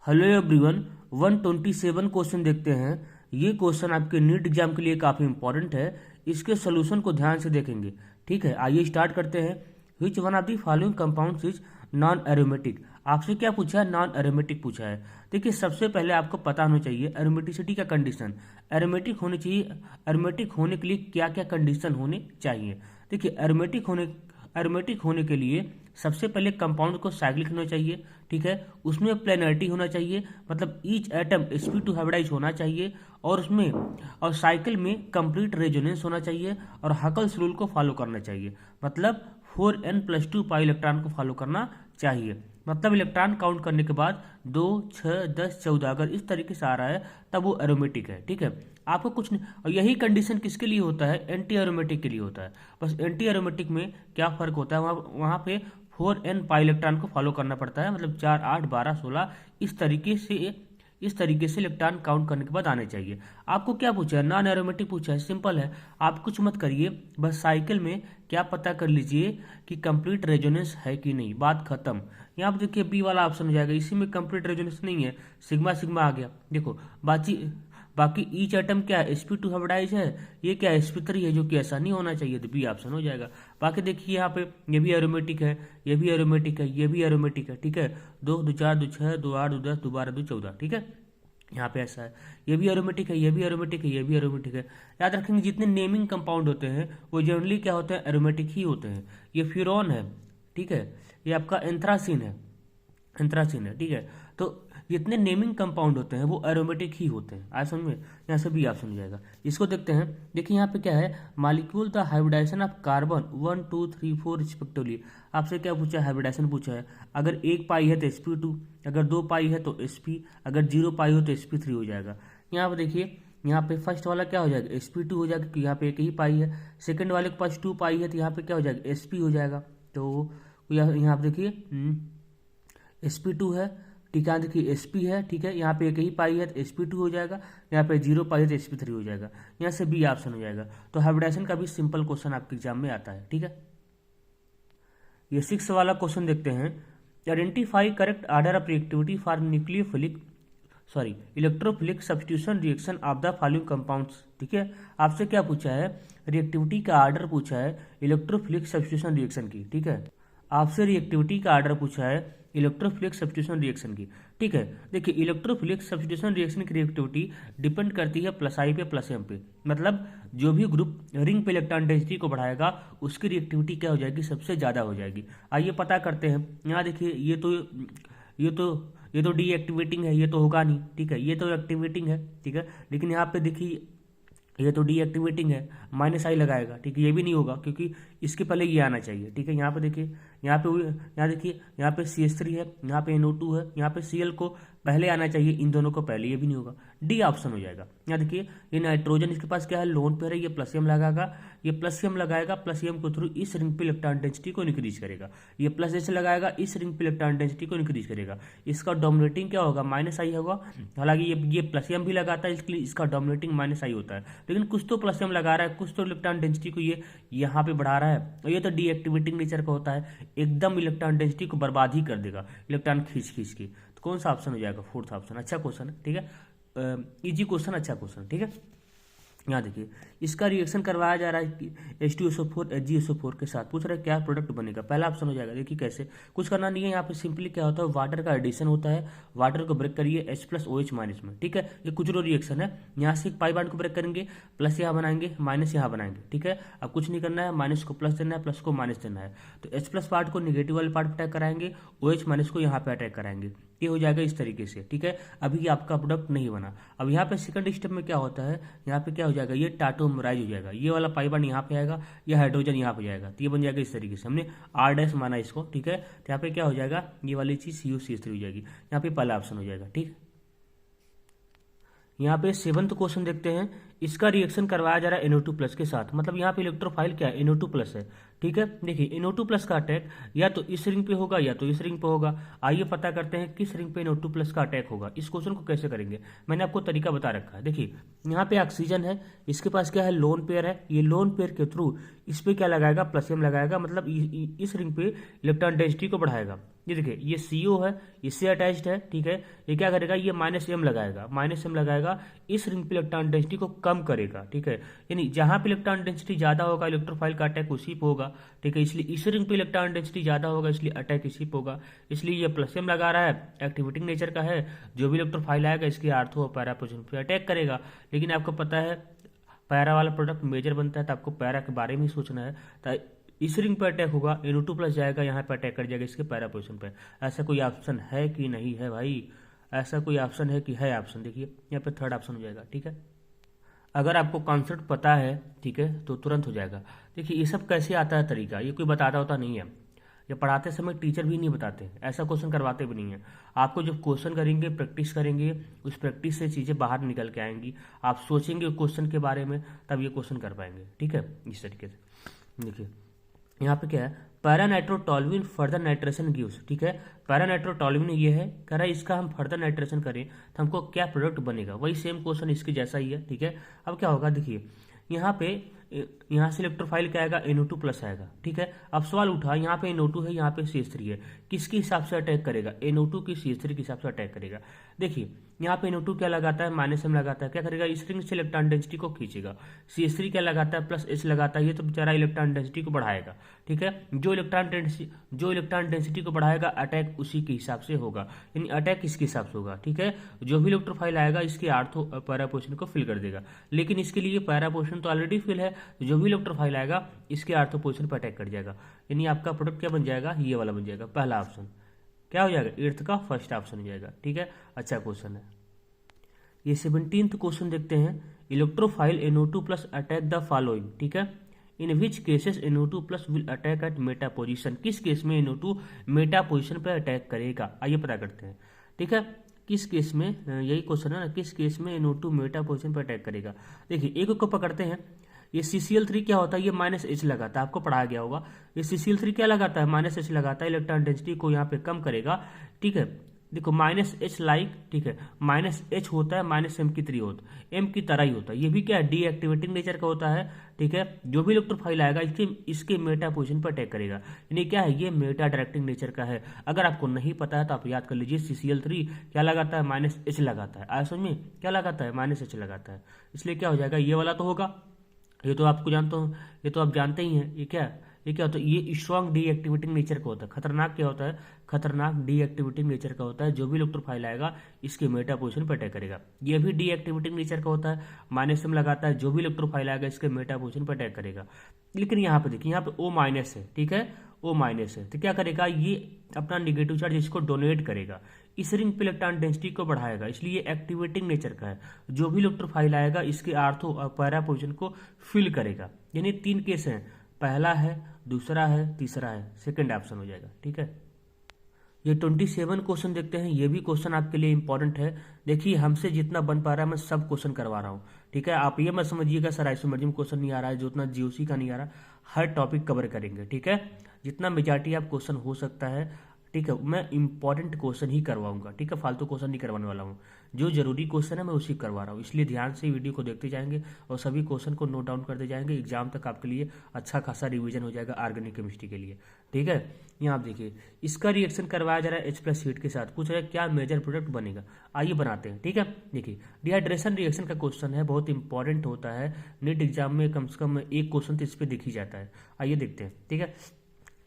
Hello everyone, 127 question देखते हैं। ये क्वेश्चन आपके नीट एग्जाम के लिए काफ़ी इंपॉर्टेंट है। इसके सोल्यूशन को ध्यान से देखेंगे। ठीक है, आइए स्टार्ट करते हैं। Which one of the following compounds is non aromatic. आपसे क्या पूछा है? नॉन एरोमेटिक पूछा है। देखिए, सबसे पहले आपको पता होना चाहिए एरोमेटिसिटी का कंडीशन। एरोमेटिक होने चाहिए, एरोमेटिक होने के लिए क्या क्या कंडीशन होने चाहिए। देखिए, एरोमेटिक होने के लिए सबसे पहले कंपाउंड को साइक्लिक होना चाहिए। ठीक है, उसमें प्लेनरिटी होना चाहिए, मतलब ईच एटम sp2 हाइब्रिडाइज होना चाहिए, और साइकिल में कंप्लीट रेजोनेंस होना चाहिए, और हकल्स रूल को फॉलो करना चाहिए, मतलब 4n+2 पाई इलेक्ट्रॉन को फॉलो करना चाहिए। मतलब इलेक्ट्रॉन काउंट करने के बाद 2, 6, 10, 14 अगर इस तरीके से आ रहा है तब वो एरोमेटिक है। ठीक है, आपको कुछ नहीं, और यही कंडीशन किसके लिए होता है? एंटी एरोमेटिक के लिए होता है। बस एंटी एरोमेटिक में क्या फर्क होता है, वहाँ पे 4n पाई इलेक्ट्रॉन को फॉलो करना पड़ता है, मतलब 4, 8, 12, 16 इस तरीके से इलेक्ट्रॉन काउंट करने के बाद आने चाहिए। आपको क्या पूछा है? नॉन एरोमेटिक पूछा है। सिंपल है, आप कुछ मत करिए, बस साइकिल में क्या पता कर लीजिए कि कंप्लीट रेजोनेंस है कि नहीं, बात खत्म। यहाँ पर देखिए बी वाला ऑप्शन हो जाएगा, इसी में कंप्लीट रेजोनेंस नहीं है, सिग्मा सिग्मा आ गया। देखो बाकी ईच एटम क्या है? sp2 हाइब्रिडाइज है, ये क्या है? sp3 है, जो कि ऐसा नहीं होना चाहिए, तो बी ऑप्शन हो जाएगा। बाकी देखिए यहाँ पे ये भी एरोमेटिक है, ये भी एरोमेटिक है, ये भी एरोमेटिक है। ठीक है, 2, 2, 4, 2, 6, 2, 8, 2, 10, 2, 12, 2, 14। ठीक है, यहाँ पे ऐसा है, ये भी एरोमेटिक है, ये भी एरोमेटिक है, ये भी एरोमेटिक है। याद रखेंगे जितने नेमिंग कंपाउंड होते हैं वो जनरली क्या होते हैं? एरोमेटिक ही होते हैं। ये फ्यूरॉन है, ठीक है, ये आपका एंथ्रासिन है। ठीक है, तो जितने नेमिंग कंपाउंड होते हैं वो एरोमेटिक ही होते हैं। आज समझ में, यहाँ से भी आप समझ जाएगा। इसको देखते हैं। देखिए यहाँ पे क्या है? Molecule the hybridisation of carbon 1, 2, 3, 4 respectively. आपसे क्या पूछा है? हाइब्रिडाइजेशन पूछा है। अगर 1 पाई है तो sp2, अगर 2 पाई है तो sp, अगर 0 पाई हो तो sp3 हो जाएगा। यहाँ पे देखिए, यहाँ पे फर्स्ट वाला क्या हो जाएगा? sp2 हो जाएगा, क्योंकि यहाँ पे एक ही पाई है। सेकंड वाले के पास 2 पाई है तो यहाँ पे क्या हो जाएगा? sp हो जाएगा। तो यहाँ पे देखिए sp2 है, ठीक है, देखिए sp है, ठीक है, यहाँ पे एक ही पाई है तो sp2 हो जाएगा, यहाँ पे 0 पाई है तो sp3 हो जाएगा। यहाँ से बी ऑप्शन हो जाएगा। तो हाइब्रिडाइजेशन का भी सिंपल क्वेश्चन आपके एग्जाम में आता है। ठीक है, ये 6 वाला क्वेश्चन देखते हैं। Identify correct order of reactivity for electrophilic substitution reaction of the following compounds. ठीक है, आपसे क्या पूछा है? रिएक्टिविटी का ऑर्डर पूछा है इलेक्ट्रोफिलिक सब्स्टिट्यूशन रिएक्शन की। ठीक है, आपसे रिएक्टिविटी का ऑर्डर पूछा है इलेक्ट्रोफिलिक सब्स्टिट्यूशन रिएक्शन की। ठीक है, देखिए इलेक्ट्रोफिलिक सब्स्टिट्यूशन रिएक्शन की रिएक्टिविटी डिपेंड करती है प्लस आई पे प्लस एम पे, मतलब जो भी ग्रुप रिंग पे इलेक्ट्रॉन डेंसिटी को बढ़ाएगा उसकी रिएक्टिविटी क्या हो जाएगी? सबसे ज़्यादा हो जाएगी। आइए पता करते हैं। यहाँ देखिए ये तो डीएक्टिवेटिंग है, ये तो होगा नहीं। ठीक है, ये तो एक्टिवेटिंग है। ठीक है, लेकिन यहाँ पे देखिए ये तो डीएक्टिवेटिंग है, माइनस आई लगाएगा। ठीक है, ये भी नहीं होगा क्योंकि इसके पहले ये आना चाहिए। ठीक है, यहाँ पे देखिए, यहाँ देखिए, यहाँ पे CH3 है, यहाँ पे NO2 है, यहाँ पे Cl को पहले आना चाहिए, इन दोनों को पहले, ये भी नहीं होगा, डी ऑप्शन हो जाएगा। यहाँ देखिए ये नाइट्रोजन इसके पास क्या है? लोन पेयर है, ये प्लस एम लगाएगा, ये प्लस एम लगाएगा, प्लस एम को थ्रू इस रिंग पे इलेक्ट्रॉन डेंसिटी को इंक्रीज करेगा, ये प्लस एस लगाएगा, इस रिंग पे इलेक्ट्रॉन डेंसिटी को इंक्रीज करेगा। इसका डोमिनेटिंग क्या होगा? माइनस आई होगा। हालांकि ये प्लस एम भी लगाता है, इसलिए इसका डोमिनेटिंग माइनस आई होता है, लेकिन कुछ तो प्लस एम लगा रहा है, कुछ तो इलेक्ट्रॉन डेंसिटी को ये यहाँ पे बढ़ा रहा है, और ये तो डीएक्टिवेटिंग नेचर का होता है, एकदम इलेक्ट्रॉन डेंसिटी को बर्बाद ही कर देगा इलेक्ट्रॉन खींच खींच के। तो कौन सा ऑप्शन हो जाएगा? Fourth option. अच्छा क्वेश्चन है, ठीक है, इजी क्वेश्चन, अच्छा क्वेश्चन। ठीक है, यहाँ देखिए इसका रिएक्शन करवाया जा रहा है कि H2SO4 HgSO4 के साथ। पूछ रहा है क्या प्रोडक्ट बनेगा? पहला ऑप्शन हो जाएगा। देखिए कैसे, कुछ करना नहीं है, यहाँ पे सिंपली क्या होता है? वाटर का एडिशन होता है, वाटर को ब्रेक करिए H+OH- में। ठीक है, ये कुछ रो रिएक्शन है, यहाँ से एक पाई बॉन्ड को ब्रेक करेंगे, प्लस यहाँ बनाएंगे, माइनस यहाँ बनाएंगे। ठीक है, अब कुछ नहीं करना है, माइनस को प्लस देना है, प्लस को माइनस देना है। तो H+ पार्ट को निगेटिव वाले पार्ट पर अटैक कराएंगे, OH- को यहाँ पे अटैक कराएंगे, ये हो जाएगा इस तरीके से। ठीक है, अभी आपका प्रोडक्ट नहीं बना। अब यहाँ पे सेकंड स्टेप में क्या होता है? यहाँ पे क्या हो जाएगा? ये टाटोमराइज हो जाएगा, ये वाला पाई बॉन्ड यहाँ पे आएगा, ये हाइड्रोजन यहाँ पे जाएगा, तो ये बन जाएगा इस तरीके से। हमने R- माना इसको। ठीक है, तो यहाँ पे क्या हो जाएगा? ये वाली चीज CuCH3 हो जाएगी। यहाँ पे पहला ऑप्शन हो जाएगा। ठीक, यहाँ पे 7th क्वेश्चन देखते हैं। इसका रिएक्शन करवाया जा रहा है NO2+ के साथ, मतलब यहाँ पे इलेक्ट्रोफाइल क्या है? NO2+ है। ठीक है। देखिए NO2 प्लस का अटैक या तो इस रिंग पे होगा या तो इस रिंग पे होगा। आइए पता करते हैं किस रिंग पे NO2 प्लस का अटैक होगा। इस क्वेश्चन को कैसे करेंगे, मैंने आपको तरीका बता रखा है। देखिए यहाँ पे ऑक्सीजन है, इसके पास क्या है, लोन पेयर है। ये लोन पेयर के थ्रू इस पे क्या लगाएगा, प्लस एम लगाएगा, मतलब इस रिंग पे इलेक्ट्रॉन डेंसिटी को बढ़ाएगा। ये देखिए ये CO है, इससे अटैच्ड है, ठीक है। ये क्या करेगा, ये माइनस एम लगाएगा, इस रिंग पे इलेक्ट्रॉन डेंसिटी को कम करेगा, ठीक है। यानी जहां पे इलेक्ट्रॉन डेंसिटी ज्यादा होगा इलेक्ट्रोफाइल का अटैक उसी पे होगा, ठीक है। इसलिए इस रिंग पे इलेक्ट्रॉन डेंसिटी ज्यादा होगा, इसलिए अटैक इसी पे होगा। इसलिए ये प्लस एम लगा रहा है, एक्टिवेटिंग नेचर का है। जो भी इलेक्ट्रोफाइल आएगा इसके आर्थो और पैरा पोजीशन पे अटैक करेगा। लेकिन आपको पता है पैरा वाला प्रोडक्ट मेजर बनता है, तो आपको पैरा के बारे में ही सोचना है। तो इस रिंग पे अटैक होगा, NO2 प्लस जाएगा, यहाँ पे अटैक कर जाएगा इसके पैरा पोजीशन पे। ऐसा कोई ऑप्शन है कि नहीं है भाई, ऐसा कोई ऑप्शन है कि है ऑप्शन, देखिए यहाँ पे थर्ड ऑप्शन हो जाएगा, ठीक है। अगर आपको कॉन्सेप्ट पता है, ठीक है, तो तुरंत हो जाएगा। देखिए ये सब कैसे आता है तरीका, ये कोई बताता होता नहीं है, ये पढ़ाते समय टीचर भी नहीं बताते, ऐसा क्वेश्चन करवाते भी नहीं है। आपको जब क्वेश्चन करेंगे, प्रैक्टिस करेंगे, उस प्रैक्टिस से चीज़ें बाहर निकल के आएंगी। आप सोचेंगे क्वेश्चन के बारे में, तब ये क्वेश्चन कर पाएंगे, ठीक है। इस तरीके से देखिए यहाँ पे क्या है, पैरानाइट्रोटोलुइन फर्दर नाइट्रेशन गिव्स, ठीक है। पैरानाइट्रोटोलुइन ये है, कह रहा है इसका हम फर्दर नाइट्रेशन करें तो हमको क्या प्रोडक्ट बनेगा, वही सेम क्वेश्चन इसके जैसा ही है, ठीक है। अब क्या होगा, देखिए यहाँ पे यहाँ से इलेक्ट्रोफाइल क्या आएगा, NO2 प्लस आएगा, ठीक है। अब सवाल उठा, यहाँ पे NO2 है, यहाँ पे CH3 है, किसके हिसाब से अटैक करेगा, NO2 की CH3 के हिसाब से अटैक करेगा। देखिए यहाँ पे NO2 क्या लगाता है, माइनस एम लगाता है, क्या करेगा, इस रिंग से इलेक्ट्रॉन डेंसिटी को खींचेगा। CH3 क्या लगाता है, प्लस H लगाता है, ये तो बेचारा इलेक्ट्रॉन डेंसिटी को बढ़ाएगा, ठीक है। जो इलेक्ट्रॉन डेंसिटी को बढ़ाएगा अटैक उसी के हिसाब से होगा, यानी अटैक इसके हिसाब से होगा, ठीक है। जो भी इलेक्ट्रोफाइल आएगा इसके आर्थो पैरा पोजीशन को फिल कर देगा, लेकिन इसके लिए पैरा पोजीशन तो ऑलरेडी फिल है, जो भी इलेक्ट्रोफाइल आएगा इसके आर्थो पोजीशन पर अटैक कर जाएगा। यानी आपका प्रोडक्ट क्या बन जाएगा, ये वाला बन जाएगा, पहला ऑप्शन क्या हो जाएगा, 8th का फर्स्ट ऑप्शन हो जाएगा, ठीक है। अच्छा क्वेश्चन है ये। 17th क्वेश्चन देखते हैं, electrophile NO2 plus attack the following, ठीक है। In which cases NO2 plus will attack at meta position, किस केस में NO2 मेटा पोजिशन पर अटैक करेगा, आइए पता करते हैं, ठीक है। किस केस में, यही क्वेश्चन है ना, किस केस में NO2 मेटा पोजिशन पर अटैक करेगा। देखिए एक को पकड़ते हैं, ये CCl3 क्या होता है, ये माइनस H लगाता है, आपको पढ़ाया गया होगा। ये CCl3 क्या लगाता है, माइनस H लगाता है, इलेक्ट्रॉन डेंसिटी को यहाँ पे कम करेगा, ठीक है। देखो माइनस H लाइक, ठीक है, माइनस H होता है माइनस M3 होता है, M की तरह ही होता है, ये भी क्या है, डीएक्टिवेटिंग नेचर का होता है, ठीक है। जो भी इलेक्ट्रोफाइल आएगा इसके मेटा पोजीशन पर अटैक करेगा, यानी क्या है, ये मेटा डायरेक्टिंग नेचर का है। अगर आपको नहीं पता है तो आप याद कर लीजिए, CCl3 क्या लगाता है, माइनस H लगाता है, आया समझ में, क्या लगाता है, माइनस H लगाता है। इसलिए क्या हो जाएगा, ये वाला तो होगा, ये तो आपको जानता हूँ, ये तो आप जानते ही हैं। ये क्या होता है, ये स्ट्रॉन्ग डीएक्टिवेटिंग नेचर का होता है। खतरनाक क्या होता है, खतरनाक डीएक्टिवेटिंग नेचर का होता है। जो भी इलेक्ट्रोफाइल आएगा इसके मेटा पोजीशन पर अटैक करेगा। ये भी डीएक्टिवेटिंग नेचर का होता है, माइनस एम लगाता है, जो भी इलेक्ट्रोफाइल आएगा इसके मेटा पोजीशन पर अटैक करेगा। लेकिन यहाँ पे देखिए, यहाँ पे O माइनस है, ठीक है, O माइनस है, तो क्या करेगा, ये अपना निगेटिव चार्ज इसको डोनेट करेगा, इस रिंग पे इलेक्ट्रॉन डेंसिटी को बढ़ाएगा, इसलिए एक्टिवेटिंग नेचर का है। जो भी इलेक्ट्रोफाइल आएगा इसके आर्थो और पैरा पोजीशन को फिल करेगा। यानी 3 केस हैं, पहला है, दूसरा है, तीसरा है, सेकंड ऑप्शन हो जाएगा, ठीक है। ये 27 क्वेश्चन देखते हैं, ये भी क्वेश्चन आपके लिए इंपॉर्टेंट है। देखिए हमसे जितना बन पा रहा है मैं सब क्वेश्चन करवा रहा हूँ, ठीक है। आप ये मत समझिएगा सर आइसोमर्जी में क्वेश्चन नहीं आ रहा है, जो उतना जीओसी का नहीं आ रहा, हर टॉपिक कवर करेंगे, ठीक है। जितना मेजॉरिटी आप क्वेश्चन हो सकता है, ठीक है, मैं इंपॉर्टेंट क्वेश्चन ही करवाऊंगा, ठीक है, फालतू क्वेश्चन नहीं करवाने वाला हूँ। जो जरूरी क्वेश्चन है मैं उसी करवा रहा हूँ, इसलिए ध्यान से वीडियो को देखते जाएंगे और सभी क्वेश्चन को नोट डाउन करते जाएंगे। एग्जाम तक आपके लिए अच्छा खासा रिवीजन हो जाएगा ऑर्गेनिक केमिस्ट्री के लिए, ठीक है। यहाँ आप देखिए, इसका रिएक्शन करवाया जा रहा है H+ हीट के साथ, पूछ रहा है क्या मेजर प्रोडक्ट बनेगा, आइए बनाते हैं, ठीक है। देखिए डिहाइड्रेशन रिएक्शन का क्वेश्चन है, बहुत इंपॉर्टेंट होता है, नीट एग्जाम में कम से कम एक क्वेश्चन तो इस पर दिख ही जाता है। आइए देखते हैं, ठीक है।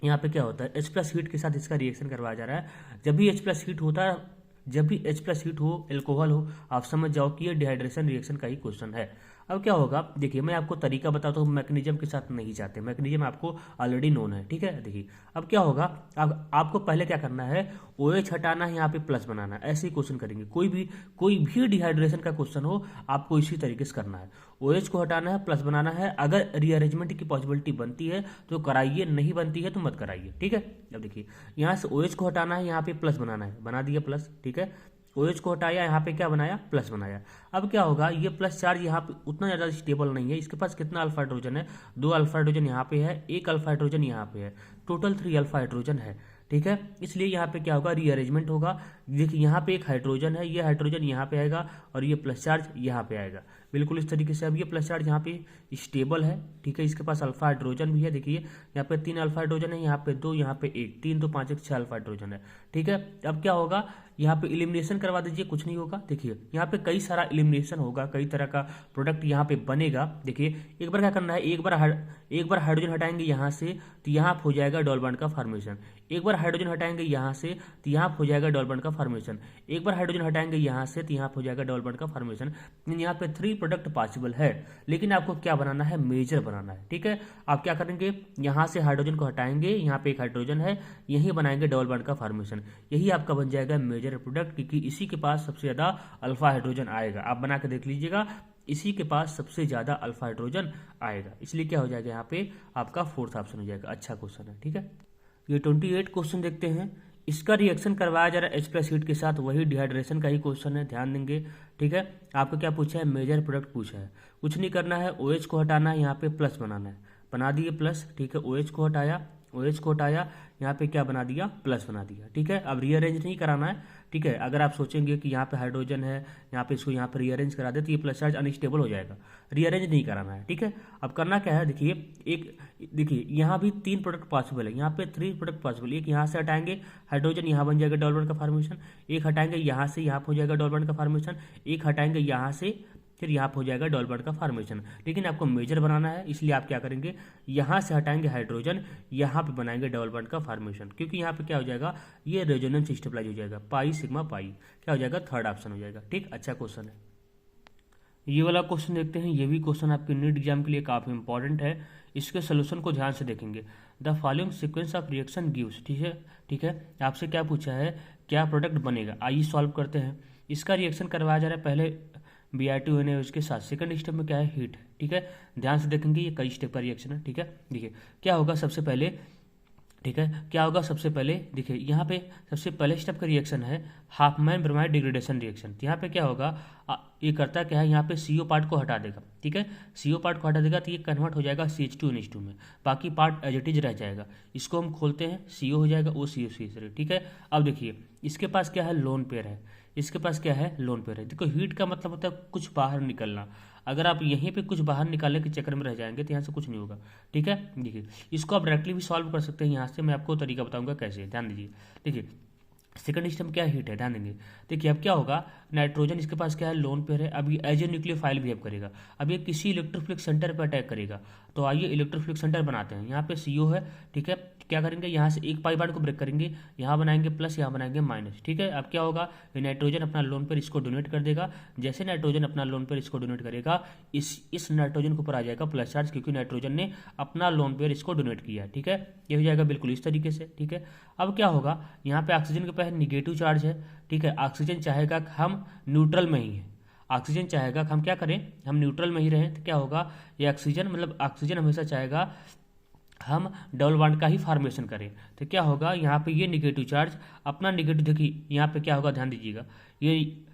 यहाँ पे क्या होता है, H+ हीट के साथ इसका रिएक्शन करवाया जा रहा है। जब भी H+ हीट होता है, जब भी H+ हीट हो, एल्कोहल हो, आप समझ जाओ कि ये डिहाइड्रेशन रिएक्शन का ही क्वेश्चन है। अब क्या होगा, देखिए मैं आपको तरीका बताता हूँ, मैकेनिज्म के साथ नहीं जाते, मैकेनिज्म आपको ऑलरेडी नोन है, ठीक है। देखिए अब क्या होगा, अब आपको पहले क्या करना है, OH हटाना है, यहाँ पे प्लस बनाना है, ऐसे ही क्वेश्चन करेंगे। कोई भी डिहाइड्रेशन का क्वेश्चन हो आपको इसी तरीके से करना है, OH को हटाना है, प्लस बनाना है। अगर रीअरेंजमेंट की पॉसिबिलिटी बनती है तो कराइए, नहीं बनती है तो मत कराइए, ठीक है। अब देखिए यहाँ से OH को हटाना है, यहाँ पे प्लस बनाना है, बना दिया प्लस, ठीक है। OH को हटाया, यहाँ पे क्या बनाया, प्लस बनाया। अब क्या होगा, ये प्लस चार्ज यहाँ पे उतना ज़्यादा स्टेबल नहीं है, इसके पास कितना अल्फा हाइड्रोजन है, 2 अल्फा हाइड्रोजन यहाँ पे है, 1 अल्फा हाइड्रोजन यहाँ पे है, टोटल 3 अल्फा हाइड्रोजन है। ठीक है, इसलिए यहाँ पे क्या होगा, रीअरेंजमेंट होगा। देखिए यहाँ पे एक हाइड्रोजन है, ये हाइड्रोजन यहाँ पे आएगा और ये प्लस चार्ज यहाँ पे आएगा, बिल्कुल इस तरीके से। अब ये प्लस चार्ज यहाँ पे स्टेबल है, ठीक है, इसके पास अल्फा हाइड्रोजन भी है। देखिए यहाँ पे 3 अल्फा हाइड्रोजन है, यहाँ पे 2, यहाँ पे 1, 3 2 5 1 6 अल्फा हाइड्रोजन है। ठीक है, अब क्या होगा, यहाँ पे इलिमिनेशन करवा दीजिए, कुछ नहीं होगा। देखिए यहाँ पे कई सारा इलिमिनेशन होगा, कई तरह का प्रोडक्ट यहाँ पे बनेगा। देखिए एक बार क्या करना है, एक बार हाइड्रोजन हटाएंगे यहाँ से तो यहाँ हो जाएगा डबल बॉन्ड का फॉर्मेशन। एक बार हाइड्रोजन हटाएंगे यहाँ से तो यहाँ हो जाएगा डबल बॉन्ड का फॉर्मेशन। एक बार हाइड्रोजन हटाएंगे यहाँ से तो यहाँ हो जाएगा डबल बॉन्ड का फॉर्मेशन। यहाँ पे 3 प्रोडक्ट पॉसिबल है, लेकिन आपको क्या बनाना है, मेजर बनाना है। ठीक है, आप क्या करेंगे, यहाँ से हाइड्रोजन को हटाएंगे, यहाँ पे एक हाइड्रोजन है, यही बनाएंगे डबल बॉन्ड का फॉर्मेशन, यही आपका बन जाएगा मेजर प्रोडक्ट, क्योंकि इसी के पास सबसे ज्यादा अल्फा हाइड्रोजन आएगा। आप बना के देख लीजिएगा, इसी के पास सबसे ज्यादा अल्फा हाइड्रोजन आएगा, इसलिए क्या हो जाएगा, यहाँ पे आपका 4th ऑप्शन हो जाएगा। अच्छा क्वेश्चन है। ठीक है, ये 28 क्वेश्चन देखते हैं। इसका रिएक्शन करवाया जा रहा है H+ हीट के साथ, वही डिहाइड्रेशन का ही क्वेश्चन है, ध्यान देंगे। ठीक है, आपको क्या पूछा है, मेजर प्रोडक्ट पूछा है, कुछ नहीं करना है, OH को हटाना है, यहाँ पे प्लस बनाना है, बना दिए प्लस। ठीक है, OH को हटाया, यहाँ पे क्या बना दिया, प्लस बना दिया। ठीक है, अब रीअरेंज नहीं कराना है। ठीक है, अगर आप सोचेंगे कि यहाँ पे हाइड्रोजन है, यहाँ पे इसको यहाँ पे रीअरेंज करा दे तो ये प्लस चार्ज अनस्टेबल हो जाएगा, रीअरेंज नहीं कराना है। ठीक है, अब करना क्या है, देखिए यहाँ भी 3 प्रोडक्ट पॉसिबल है, यहाँ पे 3 प्रोडक्ट पॉसिबल। एक यहाँ से हटाएंगे हाइड्रोजन, यहाँ बन जाएगा डबल बॉन्ड का फॉर्मेशन। एक हटाएंगे यहाँ से, यहाँ हो जाएगा डबल बॉन्ड का फॉर्मेशन। एक हटाएंगे यहाँ से, फिर यहाँ हो जाएगा डबल बॉन्ड का फॉर्मेशन। लेकिन आपको मेजर बनाना है, इसलिए आप क्या करेंगे, यहाँ से हटाएंगे हाइड्रोजन, यहाँ पे बनाएंगे डबल बॉन्ड का फॉर्मेशन, क्योंकि यहाँ पे क्या हो जाएगा, ये रेजोनेंस स्टेबलाइज हो जाएगा, पाई सिग्मा पाई, क्या हो जाएगा, 3rd ऑप्शन हो जाएगा। ठीक, अच्छा क्वेश्चन है। ये वाला क्वेश्चन देखते हैं, ये भी क्वेश्चन आपके नीट एग्जाम के लिए काफी इंपॉर्टेंट है, इसके सोल्यूशन को ध्यान से देखेंगे। The following sequence of reaction gives, ठीक है, आपसे क्या पूछा है, क्या प्रोडक्ट बनेगा, आइए सॉल्व करते हैं। इसका रिएक्शन करवाया जा रहा है पहले Br2NaOH के साथ, सेकंड स्टेप में क्या है, हीट। ठीक है, ध्यान से देखेंगे, ये कई स्टेप का रिएक्शन है। ठीक है, देखिए क्या होगा सबसे पहले, ठीक है, क्या होगा सबसे पहले, देखिए यहाँ पे सबसे पहले स्टेप का रिएक्शन है हाफमैन ब्रोमाइड डिग्रेडेशन रिएक्शन। तो यहाँ पे क्या होगा, ये करता क्या है, यहाँ पे CO पार्ट को हटा देगा। ठीक है, CO पार्ट को हटा देगा तो ये कन्वर्ट हो जाएगा CH2NH2 में, बाकी पार्ट एज इट इज रह जाएगा। इसको हम खोलते हैं, CO हो जाएगा OCO3। ठीक है, अब देखिए इसके पास क्या है, लोन पेयर है, इसके पास क्या है, लोन पेयर है। देखो हीट का मतलब होता है कुछ बाहर निकलना, अगर आप यहीं पे कुछ बाहर निकालने के चक्कर में रह जाएंगे तो यहाँ से कुछ नहीं होगा। ठीक है, देखिए इसको आप डायरेक्टली भी सॉल्व कर सकते हैं, यहाँ से मैं आपको तरीका बताऊंगा कैसे, ध्यान दीजिए। देखिए सेकंड स्टेप क्या है, हीट है, ध्यान देंगे। देखिए अब क्या होगा, नाइट्रोजन इसके पास क्या है, लोन पेयर है, अब ये एज ए न्यूक्लियोफाइल बिहेव करेगा, अब ये किसी इलेक्ट्रोफिलिक सेंटर पर अटैक करेगा। तो आइए इलेक्ट्रोफिलिक सेंटर बनाते हैं, यहाँ पे CO है। ठीक है, क्या करेंगे, यहाँ से एक पाई बॉन्ड को ब्रेक करेंगे, यहाँ बनाएंगे प्लस, यहाँ बनाएंगे माइनस। ठीक है, अब क्या होगा, ये नाइट्रोजन अपना लोन पेयर इसको डोनेट कर देगा, जैसे नाइट्रोजन अपना लोन पेयर इसको डोनेट करेगा, इस नाइट्रोजन के ऊपर आ जाएगा प्लस चार्ज, क्योंकि नाइट्रोजन ने अपना लोन पेयर इसको डोनेट किया। ठीक है, ये हो जाएगा बिल्कुल इस तरीके से। ठीक है, अब क्या होगा, यहाँ पे ऑक्सीजन के पास निगेटिव चार्ज है। ठीक है, ऑक्सीजन चाहेगा कि हम न्यूट्रल में ही है, ऑक्सीजन चाहेगा कि हम क्या करें, हम न्यूट्रल में ही रहें। तो क्या होगा, ये ऑक्सीजन मतलब ऑक्सीजन हमेशा चाहेगा हम डबल बॉन्ड का ही फॉर्मेशन करें। तो क्या होगा, यहाँ पे ये निगेटिव चार्ज अपना निगेटिव, देखिए यहाँ पे क्या होगा, ध्यान दीजिएगा,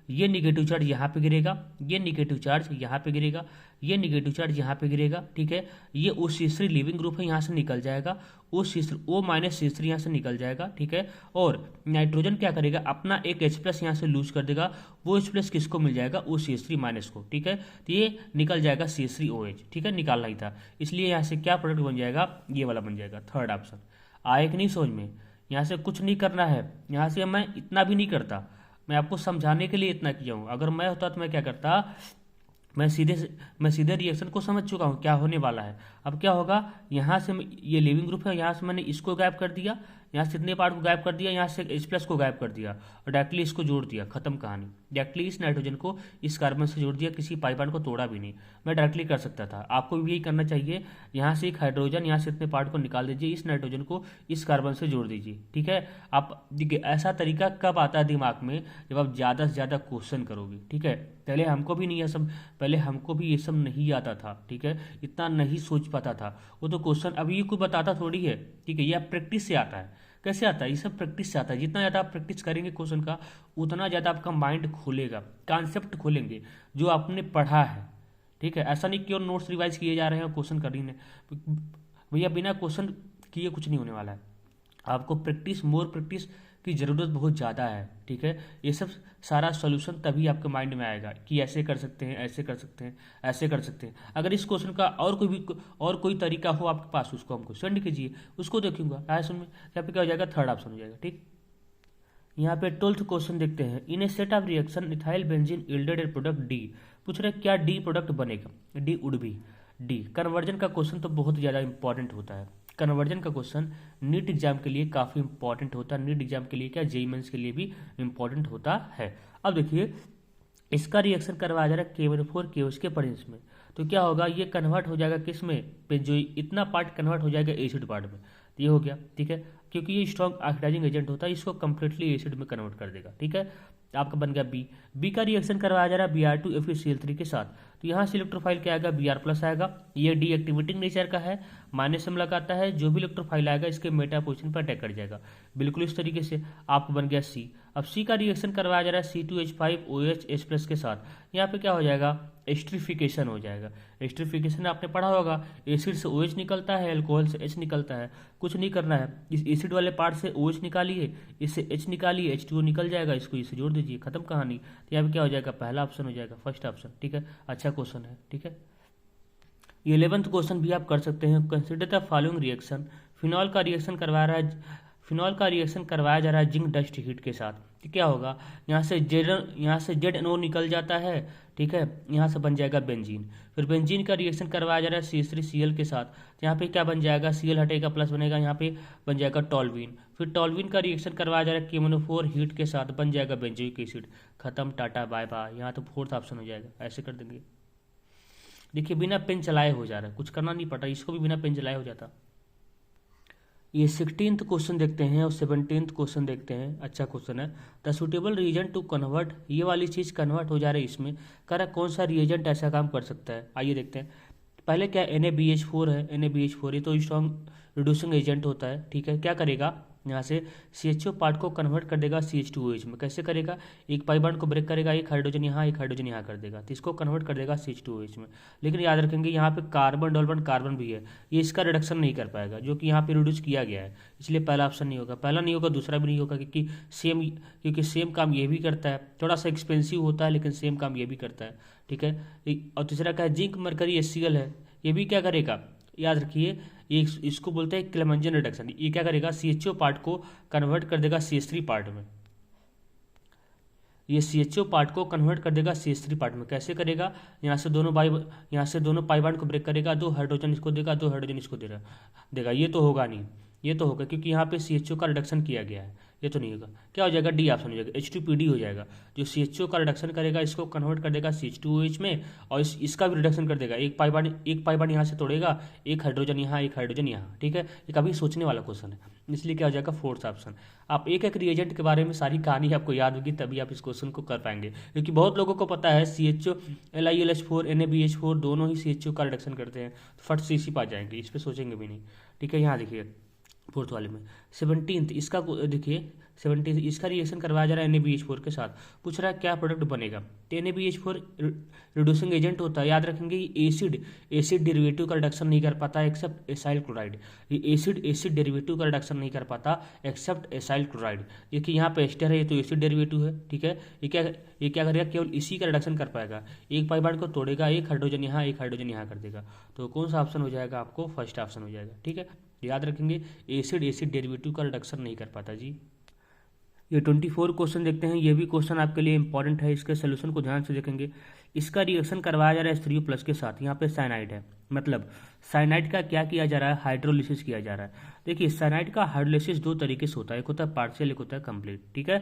ये निगेटिव चार्ज यहाँ पे गिरेगा, ये निगेटिव चार्ज यहाँ पे गिरेगा, ये निगेटिव चार्ज यहाँ पे गिरेगा। ठीक है, ये OCH3 लिविंग ग्रुप है, यहाँ से निकल जाएगा, O-CH3 यहाँ से निकल जाएगा। ठीक है, और नाइट्रोजन क्या करेगा, अपना एक H+ यहाँ से लूज कर देगा, वो H+ किसको मिल जाएगा, OCH3- को। ठीक है, तो ये निकल जाएगा CH3OH। ठीक है, निकालना ही था, इसलिए यहाँ से क्या प्रोडक्ट बन जाएगा, ये वाला बन जाएगा, 3rd ऑप्शन। आए कि नहीं समझ में, यहाँ से कुछ नहीं करना है, यहाँ से मैं इतना भी नहीं करता, मैं आपको समझाने के लिए इतना किया हूँ। अगर मैं होता तो मैं क्या करता, मैं सीधे रिएक्शन को समझ चुका हूँ क्या होने वाला है। अब क्या होगा, यहाँ से ये लिविंग ग्रुप है, यहाँ से मैंने इसको गायब कर दिया, यहाँ से इतने पार्ट को गायब कर दिया, यहाँ से H+ को गायब कर दिया और डायरेक्टली इसको जोड़ दिया, खत्म कहानी। डायरेक्टली इस नाइट्रोजन को इस कार्बन से जोड़ दिया, किसी पाई बॉन्ड को तोड़ा भी नहीं, मैं डायरेक्टली कर सकता था। आपको भी यही करना चाहिए, यहाँ से एक हाइड्रोजन, यहाँ से इतने पार्ट को निकाल दीजिए, इस नाइट्रोजन को इस कार्बन से जोड़ दीजिए। ठीक है, आप देखिए ऐसा तरीका कब आता है दिमाग में, जब आप ज़्यादा से ज़्यादा क्वेश्चन करोगे। ठीक है, पहले हमको भी नहीं ये सब नहीं आता था। ठीक है, इतना नहीं सोच पाता था, वो तो क्वेश्चन अभी ये कोई बताता थोड़ी है। ठीक है, ये आप प्रैक्टिस से आता है, कैसे आता है? ये सब प्रैक्टिस से आता है। जितना ज़्यादा आप प्रैक्टिस करेंगे क्वेश्चन का, उतना ज़्यादा आपका माइंड खुलेगा, कॉन्सेप्ट खोलेंगे जो आपने पढ़ा है। ठीक है, ऐसा नहीं कि और नोट्स रिवाइज किए जा रहे हैं और क्वेश्चन कर ही नहीं। भैया बिना क्वेश्चन किए कुछ नहीं होने वाला है। आपको प्रैक्टिस, मोर प्रैक्टिस की ज़रूरत बहुत ज़्यादा है। ठीक है, ये सब सारा सॉल्यूशन तभी आपके माइंड में आएगा कि ऐसे कर सकते हैं, ऐसे कर सकते हैं, ऐसे कर सकते हैं। अगर इस क्वेश्चन का और कोई तरीका हो आपके पास, उसको हमको सेंड कीजिए, उसको देखूंगा। ऑप्शन में यहाँ पे क्या हो जाएगा? थर्ड ऑप्शन हो जाएगा। ठीक, यहाँ पे 12th क्वेश्चन देखते हैं। In a set of reaction ethyl benzene yielded a product D. पूछ रहे क्या डी प्रोडक्ट बनेगा? D would be D. Conversion का क्वेश्चन तो बहुत ज़्यादा इंपॉर्टेंट होता है। कन्वर्जन का क्वेश्चन नीट एग्जाम के लिए काफ़ी इंपॉर्टेंट होता है। नीट एग्जाम के लिए क्या, जेईई मेंस के लिए भी इंपॉर्टेंट होता है। अब देखिए, इसका रिएक्शन करवाया जा रहा है KO4 KOH के प्रेजेंस में। तो क्या होगा? ये कन्वर्ट हो जाएगा किस में? जो इतना पार्ट कन्वर्ट हो जाएगा एसिड पार्ट में। तो ये हो गया। ठीक है, क्योंकि ये स्ट्रॉन्ग ऑक्सीडाइजिंग एजेंट होता है, इसको कंप्लीटली एसिड में कन्वर्ट कर देगा। ठीक है, आपका बन गया बी का रिएक्शन करवाया जा रहा है Br2FeCl3 के साथ। तो यहाँ से इलेक्ट्रोफाइल क्या आएगा? Br+ आएगा। ये डीएक्टिवेटिंग नेचर का है, माइनस में लगाता है। जो भी इलेक्ट्रोफाइल आएगा इसके मेटा पोजीशन पर अटैक कर जाएगा। बिल्कुल इस तरीके से आपको बन गया सी। अब सी का रिएक्शन करवाया जा रहा है C2H5OH H+ के साथ। यहाँ पे क्या हो जाएगा? एस्ट्रिफिकेशन हो जाएगा। एस्ट्रिफिकेशन आपने पढ़ा होगा, एसिड से OH निकलता है, अल्कोहल से H निकलता है। कुछ नहीं करना है, इस एसिड वाले पार्ट से OH निकालिए, इससे H निकालिए, H2O निकल जाएगा, इसको इससे जोड़ दीजिए, खत्म कहानी। तो यहाँ पे क्या हो जाएगा? पहला ऑप्शन हो जाएगा, फर्स्ट ऑप्शन। ठीक है, अच्छा क्वेश्चन है। ठीक है, 11th क्वेश्चन भी आप कर सकते हैं। Consider the following reaction. Phenol का रिएक्शन करवा रहा है, फिनॉल का रिएक्शन करवाया जा रहा है जिंक डस्ट हीट के साथ। तो क्या होगा? यहाँ से ZNO निकल जाता है। ठीक है, यहाँ से बन जाएगा बेंजीन। फिर बेंजीन का रिएक्शन करवाया जा रहा है CH3Cl के साथ। तो यहाँ पे क्या बन जाएगा? Cl हटेगा, प्लस बनेगा, यहाँ पे बन जाएगा टॉल्वीन। फिर टॉल्वीन का रिएक्शन करवाया जा रहा है KMnO4 हीट के साथ, बन जाएगा बेंजोइक एसिड। खत्म, टाटा बाय बाय। यहाँ तो फोर्थ ऑप्शन हो जाएगा। ऐसे कर देंगे। देखिए, बिना पेन चलाए हो जा रहा है, कुछ करना नहीं पड़ता, इसको भी बिना पेन चलाए हो जाता। ये 16th क्वेश्चन देखते हैं और 17th क्वेश्चन देखते हैं। अच्छा क्वेश्चन है। The suitable reagent to convert, ये वाली चीज़ कन्वर्ट हो जा रही है इसमें। कह रहा कौन सा रिएजेंट ऐसा काम कर सकता है? आइए देखते हैं। पहले क्या, NaBH4 है। NaBH4 ये तो स्ट्रॉन्ग रिड्यूसिंग एजेंट होता है। ठीक है, क्या करेगा? यहाँ से CHO पार्ट को कन्वर्ट कर देगा CH2OH में। कैसे करेगा? एक पाई बॉन्ड को ब्रेक करेगा, एक हाइड्रोजन यहाँ, एक हाइड्रोजन यहाँ कर देगा, तो इसको कन्वर्ट कर देगा CH2OH में। लेकिन याद रखेंगे यहाँ पे कार्बन डबल कार्बन भी है, ये इसका रिडक्शन नहीं कर पाएगा, जो कि यहाँ पे रिड्यूस किया गया है। इसलिए पहला ऑप्शन नहीं होगा। पहला नहीं होगा, दूसरा भी नहीं होगा, क्योंकि सेम काम ये भी करता है। थोड़ा सा एक्सपेंसिव होता है लेकिन सेम काम ये भी करता है। ठीक है, और तीसरा क्या है? जिंक मरकरी HCl है। ये भी क्या करेगा? याद रखिए, ये इसको बोलते हैं क्लेमेंजन रिडक्शन। ये क्या करेगा? CHO पार्ट को कन्वर्ट कर देगा CH3 पार्ट में। ये CHO पार्ट को कन्वर्ट कर देगा CH3 पार्ट में। कैसे करेगा? यहाँ से दोनों पाई बॉन्ड को ब्रेक करेगा, 2 हाइड्रोजन इसको देगा, 2 हाइड्रोजन इसको देगा। ये तो होगा नहीं, ये तो होगा क्योंकि यहाँ पे CHO का रिडक्शन किया गया है। ये तो नहीं होगा। क्या हो जाएगा? डी ऑप्शन हो जाएगा, H2PD हो जाएगा। जो CHO का रिडक्शन करेगा, इसको कन्वर्ट कर देगा CH2OH में, और इसका भी रिडक्शन कर देगा। एक पाई बॉन्ड यहाँ से तोड़ेगा, एक हाइड्रोजन यहाँ, एक हाइड्रोजन यहाँ। ठीक है, ये काफ़ी सोचने वाला क्वेश्चन है, इसलिए क्या हो जाएगा? Fourth option. आप एक एक रिएजेंट के बारे में सारी कहानी आपको याद होगी, तभी आप इस क्वेश्चन को कर पाएंगे। क्योंकि बहुत लोगों को पता है CHO LiLH4 NaBH4 दोनों ही CHO का रिडक्शन करते हैं, फट से इसी पा जाएंगे, इस पर सोचेंगे भी नहीं। ठीक है, यहाँ देखिए फोर्थ वाले में 17th इसका देखिए 17th इसका रिएक्शन करवाया जा रहा है NaBH4 के साथ। पूछ रहा है क्या प्रोडक्ट बनेगा? तो NaBH4 रिड्यूसिंग एजेंट होता है। याद रखेंगे, ये एसिड डेरिवेटिव का रिडक्शन नहीं कर पाता एक्सेप्ट एसाइल क्लोराइड। ये एसिड डेरिवेटिव का रिडक्शन नहीं कर पाता एक्सेप्ट एसाइल क्लोराइड। देखिए यहाँ पे एस्टर है, ये तो एसिड डेरिवेटिव है। ठीक है, ये क्या करेगा? केवल इसी का रिडक्शन कर पाएगा। एक पाई बॉन्ड को तोड़ेगा, एक हाइड्रोजन यहाँ, एक हाइड्रोजन यहाँ कर देगा। तो कौन सा ऑप्शन हो जाएगा? आपको फर्स्ट ऑप्शन हो जाएगा। ठीक है, याद रखेंगे, एसिड डेरिवेटिव का रिडक्शन नहीं कर पाता जी। ये 24 क्वेश्चन देखते हैं। ये भी क्वेश्चन आपके लिए इंपॉर्टेंट है, इसके सोल्यूशन को ध्यान से देखेंगे। इसका रिएक्शन करवाया जा रहा है H3O+ के साथ। यहाँ पे साइनाइड है, मतलब साइनाइड का क्या किया जा रहा है? हाइड्रोलिसिस किया जा रहा है। देखिए, साइनाइड का हाइड्रोलिसिस 2 तरीके से होता है, एक होता है पार्शियल, एक होता है कंप्लीट। ठीक है,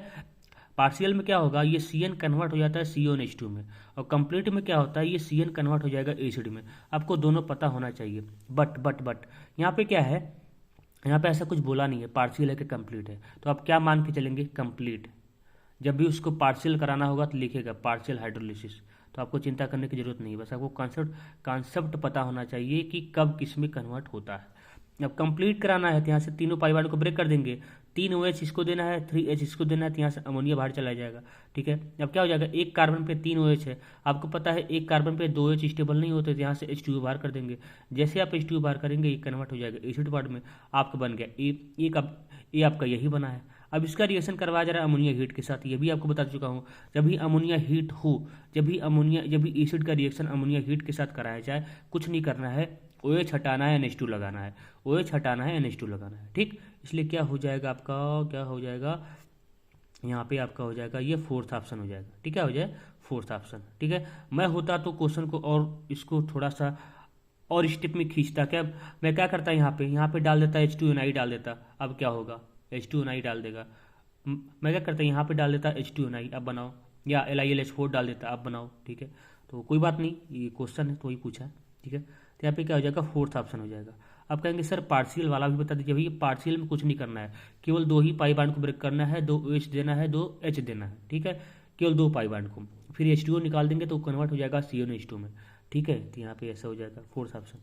पार्शियल में क्या होगा? ये CN कन्वर्ट हो जाता है CONH2 में, और कंप्लीट में क्या होता है? ये CN कन्वर्ट हो जाएगा एसिड में। आपको दोनों पता होना चाहिए। बट यहाँ पे क्या है? यहाँ पे ऐसा कुछ बोला नहीं है पार्शियल है कि कंप्लीट है, तो आप क्या मान के चलेंगे? कंप्लीट। जब भी उसको पार्शियल कराना होगा तो लिखेगा पार्शियल हाइड्रोलिसिस, तो आपको चिंता करने की जरूरत नहीं है। बस आपको कॉन्सेप्ट पता होना चाहिए कि कब किस में कन्वर्ट होता है। अब कंप्लीट कराना है तो यहाँ से तीनों पाई बॉन्ड को ब्रेक कर देंगे, 3 OH इसको देना है, 3H इसको देना है, तो यहाँ से अमोनिया बाहर चला जाएगा। ठीक है, अब क्या हो जाएगा, एक कार्बन पे 3 OH है, आपको पता है एक कार्बन पे 2 OH स्टेबल नहीं होते, तो यहाँ से H2O बाहर कर देंगे। जैसे आप H2O बाहर करेंगे ये कन्वर्ट हो जाएगा एसिड पार्ट में, आपका बन गया ए आपका यही बना है। अब इसका रिएक्शन करवाया जा रहा है अमोनिया हीट के साथ, ये भी आपको बता चुका हूँ। जब भी अमोनिया हीट हो, जब भी एसिड का रिएक्शन अमोनिया हीट के साथ कराया जाए, कुछ नहीं करना है, OH हटाना है, NH2 लगाना है, OH हटाना है, NH2 लगाना है। ठीक, इसलिए क्या हो जाएगा आपका, क्या हो जाएगा यहाँ पे आपका हो जाएगा ये फोर्थ ऑप्शन हो जाएगा। ठीक है, हो जाए फोर्थ ऑप्शन। ठीक है, मैं होता तो क्वेश्चन को और इसको थोड़ा सा और स्टेप में खींचता, क्या मैं क्या करता यहाँ पे डाल देता H2NI डाल देता, अब क्या होगा H2NI डाल देगा। मैं क्या करता यहाँ पे डाल देता H2NI, अब बनाओ, या LiLH4 डाल देता, अब बनाओ। ठीक है, तो कोई बात नहीं, ये क्वेश्चन है तो वही पूछा है। ठीक है, तो यहाँ पे क्या हो जाएगा, फोर्थ ऑप्शन हो जाएगा। अब कहेंगे सर पार्शियल वाला भी बता दीजिए। भाई पार्शियल में कुछ नहीं करना है, केवल 2 ही पाई बॉन्ड को ब्रेक करना है, 2 OH देना है, 2 H देना है। ठीक है, केवल 2 पाई बॉन्ड को, फिर H2O निकाल देंगे तो कन्वर्ट हो जाएगा CONH2 में। ठीक है, तो यहाँ पे ऐसा हो जाएगा फोर्थ ऑप्शन।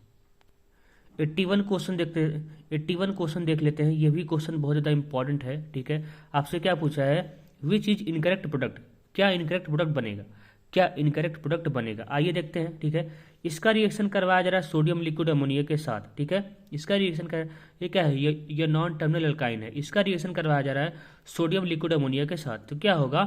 81 क्वेश्चन देखते हैं, 81 क्वेश्चन देख लेते हैं। ये भी क्वेश्चन बहुत ज़्यादा इंपॉर्टेंट है। ठीक है, आपसे क्या पूछा है, विच इज इनकरेक्ट प्रोडक्ट, क्या इनकरेक्ट प्रोडक्ट बनेगा, क्या इनकरेक्ट प्रोडक्ट बनेगा, आइए देखते हैं। ठीक है, इसका रिएक्शन करवाया जा रहा है सोडियम लिक्विड अमोनिया के साथ। ठीक है, इसका रिएक्शन कर, ये क्या है, ये नॉन टर्मिनल अल्काइन है, इसका रिएक्शन करवाया जा रहा है सोडियम लिक्विड अमोनिया के साथ, तो क्या होगा।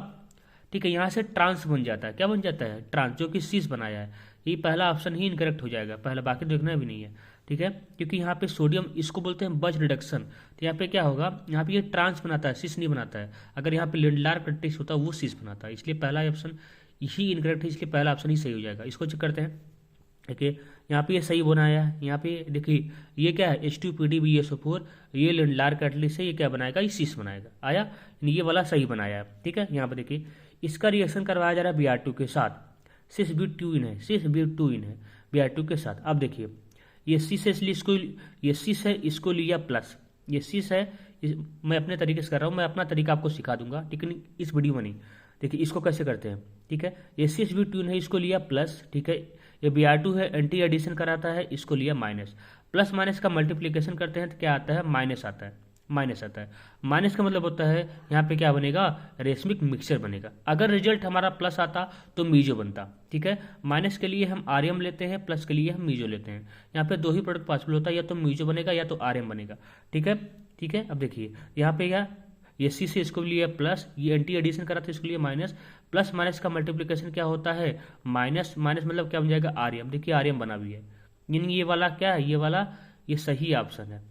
ठीक है, यहाँ से ट्रांस बन जाता है, क्या बन जाता है, ट्रांस, जो कि सीस बनाया है। ये पहला ऑप्शन ही इनकरेक्ट हो जाएगा, पहला, बाकी देखना भी नहीं है। ठीक है, क्योंकि यहाँ पे सोडियम, इसको बोलते हैं बज रिडक्शन, तो यहाँ पे क्या होगा, यहाँ पे ये ट्रांस बनाता है, सिस नहीं बनाता है। अगर यहाँ पे लिंडलार प्रैक्टिस होता है वो सिस बनाता है, इसलिए पहला ऑप्शन ही इनकरेक्ट है, इसलिए पहला ऑप्शन ही सही हो जाएगा। इसको चेक करते हैं। देखिए यहाँ पे ये सही बनाया है, यहाँ पे देखिए ये क्या है H2PDBSO4, ये लिंडलार कैटलिस्ट है, ये क्या बनाएगा, ये सिस बनाएगा, आया, यानी ये वाला सही बनाया है। ठीक है, यहाँ पे देखिए इसका रिएक्शन करवाया जा रहा है Br2 के साथ, सिस ब्यूटूइन है, सिस ब्यूटूइन है Br2 के साथ। अब देखिए ये सिस है, इसलिए इसको, ये सिस है, इसको लिया प्लस, ये सिस है, मैं अपने तरीके से कर रहा हूँ, मैं अपना तरीका आपको सिखा दूंगा, ठीक है, इस वीडियो में नहीं। देखिए इसको कैसे करते हैं। ठीक है, ये सिस ब्यूटूइन है, इसको लिया प्लस। ठीक है, ये Br2 है, एंटी एडिशन कराता है, इसको लिया माइनस, प्लस माइनस का मल्टीप्लीकेशन करते हैं तो क्या आता है, माइनस आता है, माइनस आता है। माइनस का मतलब होता है यहाँ पे क्या बनेगा, रेशमिक मिक्सचर बनेगा। अगर रिजल्ट हमारा प्लस आता तो मीजो बनता। ठीक है, माइनस के लिए हम आर्यम लेते हैं, प्लस के लिए हम मीजो लेते हैं। यहाँ पे 2 ही प्रोडक्ट पॉसिबल होता है, या तो मीजो बनेगा या तो आर्यम बनेगा। ठीक है, ठीक है, अब देखिए यहाँ पे क्या, ये सी से इसको लिए प्लस, ये एंटी एडिशन करा तो इसके लिए माइनस, प्लस माइनस का मल्टीप्लिकेशन क्या होता है, माइनस, माइनस मतलब क्या बन जाएगा, आर्यम। देखिए आर्यम बना भी है, यानी ये वाला क्या है, ये वाला ये सही ऑप्शन है।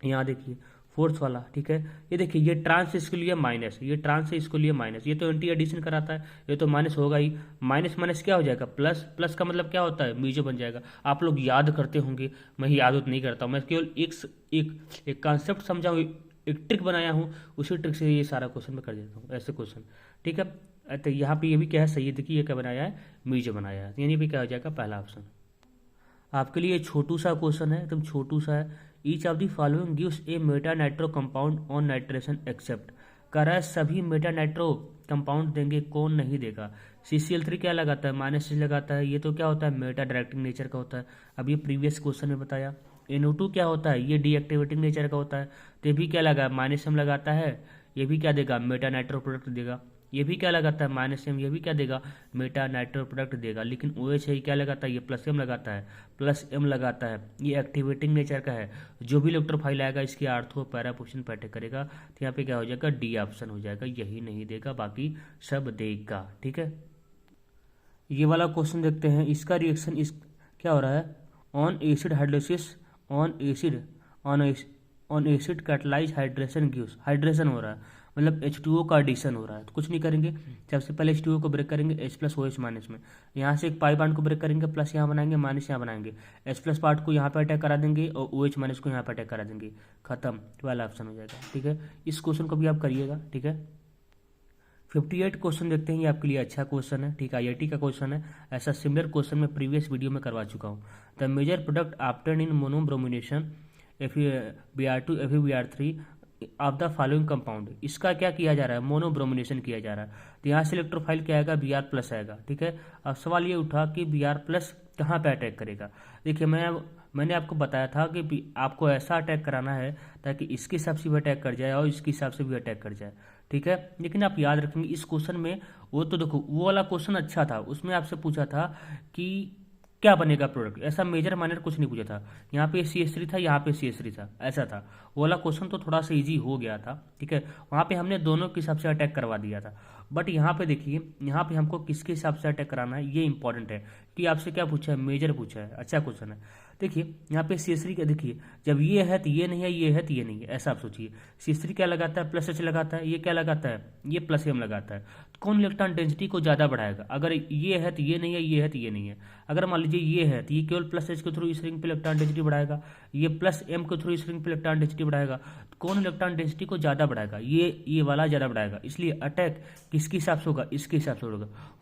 यहाँ देखिए फोर्थ वाला। ठीक है, ये देखिए ये ट्रांस इसके लिए माइनस, ये ट्रांस है इसको लिए माइनस, ये तो एंटी एडिशन कराता है, ये तो माइनस होगा ही, माइनस माइनस क्या हो जाएगा, प्लस, प्लस का मतलब क्या होता है, मीजो बन जाएगा। आप लोग याद करते होंगे, मैं ही याद नहीं करता हूँ, मैं केवल एक कॉन्सेप्ट समझाऊँ, एक ट्रिक बनाया हूँ, उसी ट्रिक से ये सारा क्वेश्चन मैं कर देता हूँ, ऐसे क्वेश्चन। ठीक है, तो यहाँ पे ये भी क्या है, सही है, देखिए ये क्या बनाया है, मीजो बनाया है, यानी भी क्या हो जाएगा, पहला ऑप्शन। आपके लिए छोटू सा क्वेश्चन है, एकदम छोटू सा है। Each of the following gives a meta nitro compound on nitration except, कह रहा है सभी मेटा नाइट्रो कंपाउंड देंगे, कौन नहीं देगा। CCl3 क्या लगाता है, -6 लगाता है, ये तो क्या होता है, मेटा डायरेक्टिंग नेचर का होता है। अब ये प्रीवियस क्वेश्चन में बताया। NO2 क्या होता है, ये डीएक्टिवेटिंग नेचर का होता है, तो ये भी क्या लगा, -m लगाता है, ये भी क्या देगा, मेटा नाइट्रो प्रोडक्ट देगा। ये भी क्या लगाता है, -m, ये भी क्या देगा, मेटा नाइट्रो प्रोडक्ट देगा। लेकिन OH है, क्या लगाता है, ये +m लगाता है, +m लगाता है, ये एक्टिवेटिंग नेचर का है। जो भी इलेक्ट्रोफाइल आएगा इसकी आर्थो पैरा पोजीशन पे अटैक करेगा, तो यहाँ पे क्या हो जाएगा, डी ऑप्शन हो जाएगा, यही नहीं देगा, बाकी सब देगा। ठीक है, ये वाला क्वेश्चन देखते हैं। इसका रिएक्शन इस क्या हो रहा है, on acid hydrolysis, on acid catalyse hydration gives, hydration हो रहा है, मतलब H2O का एडिशन हो रहा है। तो कुछ नहीं करेंगे, सबसे पहले H2O को ब्रेक करेंगे H+OH- में, यहाँ से एक पाई बॉन्ड को ब्रेक करेंगे, प्लस यहाँ बनाएंगे, माइनस यहाँ बनाएंगे, H+ पार्ट को यहाँ पे अटैक करा देंगे और OH- को यहाँ पे अटैक करा देंगे, खत्म, वाला ऑप्शन हो जाएगा। ठीक है, इस क्वेश्चन को भी आप करिएगा। ठीक है, 58 क्वेश्चन देखते हैं, ये आपके लिए अच्छा क्वेश्चन है। ठीक है, IIT का क्वेश्चन है, ऐसा सिमिलर क्वेश्चन मैं प्रीवियस वीडियो में करवा चुका हूँ। The major product obtained in monobromination Br2 FeBr3 of the following compound, इसका क्या किया जा रहा है, मोनोब्रोमिनेशन किया जा रहा है। तो यहाँ से इलेक्ट्रोफाइल क्या आएगा, Br+ आएगा। ठीक है, अब सवाल ये उठा कि Br+ कहाँ पे अटैक करेगा। देखिए मैं मैंने आपको बताया था कि आपको ऐसा अटैक कराना है ताकि इसके हिसाब से भी अटैक कर जाए और इसके हिसाब से भी अटैक कर जाए, ठीक है। लेकिन आप याद रखेंगे इस क्वेश्चन में, वो तो देखो वो वाला क्वेश्चन अच्छा था, उसमें आपसे पूछा था कि क्या बनेगा प्रोडक्ट, ऐसा मेजर माइनर कुछ नहीं पूछा था। यहाँ पे CS3 था, यहाँ पे CS3 था, ऐसा था। वो वाला क्वेश्चन तो थोड़ा सा इजी हो गया था, ठीक है। वहाँ पे हमने दोनों के हिसाब से अटैक करवा दिया था। बट यहाँ पे देखिए, यहाँ पे हमको किसके हिसाब से अटैक कराना है ये इंपॉर्टेंट है कि आपसे क्या पूछा है, मेजर पूछा है। अच्छा क्वेश्चन है। देखिए यहाँ पे CS3 का देखिए, जब ये है तो ये नहीं है, ये है तो ये नहीं है, ऐसा आप सोचिए। CS3 क्या लगाता है, प्लस H लगाता है, ये क्या लगाता है, ये प्लस M लगाता है। तो कौन इलेक्ट्रॉन डेंसिटी को ज़्यादा बढ़ाएगा, अगर ये है तो ये नहीं है, ये है तो ये नहीं है। अगर मान लीजिए ये है तो ये केवल प्लस H के थ्रू इस रिंग पे इलेक्ट्रॉन डेंसिटी बढ़ाएगा, ये प्लस M के थ्रू इस रिंग पे इलेक्ट्रॉन डेंसिटी बढ़ाएगा। तो कौन इलेक्ट्रॉन डेंसिटी को ज़्यादा बढ़ाएगा, ये वाला ज़्यादा बढ़ाएगा। इसलिए अटैक किसके हिसाब से होगा, इसके हिसाब से